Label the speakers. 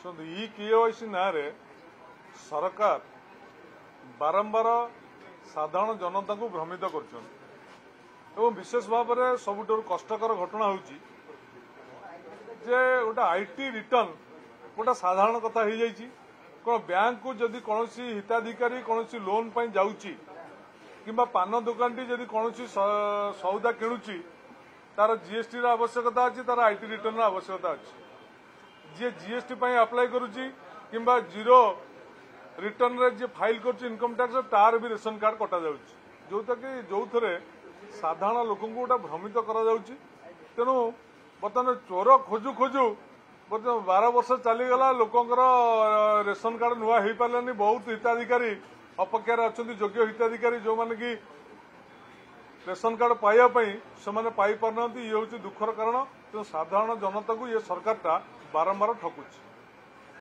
Speaker 1: शुणु इ केवाईसी ना सरकार बारंबार साधारण जनता को भ्रमित कर विशेष भाव में सबुठ कष्टकर घटना होची जे गोटे आईटी रिटर्न गोटे साधारण कथा हो जाइए कौन बैंक को जदि कौन हिताधिकारी कौन लोन पर जाऊँगी कि पान दुकान टी जदि कौन सौदा किणुची तार जीएसटी आवश्यकता अच्छी तार आईटी रिटर्न आवश्यकता अच्छी जी जीएसटी अप्लाई करुच्ची कि जीरो रिटर्न रे जी फाइल कर इनकम टैक्स तार भी रेशन कार्ड कटा जोटा कि जो थे साधारण लोक गोटे भ्रमित करा तेणु बर्तमान चोर खोजु खोजु बर्तमान 12 वर्ष चलीगला लोकंर रेशन कार्ड नुआ हो पारानी बहुत हिताधिकारी अपेक्षार अच्छा योग्य हिताधिकारी जो मैंने कि रेशन कार्ड पाइबापी से पाई पारना ये हूँ दुखर कारण तेणु साधारण जनता को ये सरकार बारंबार ठकुची।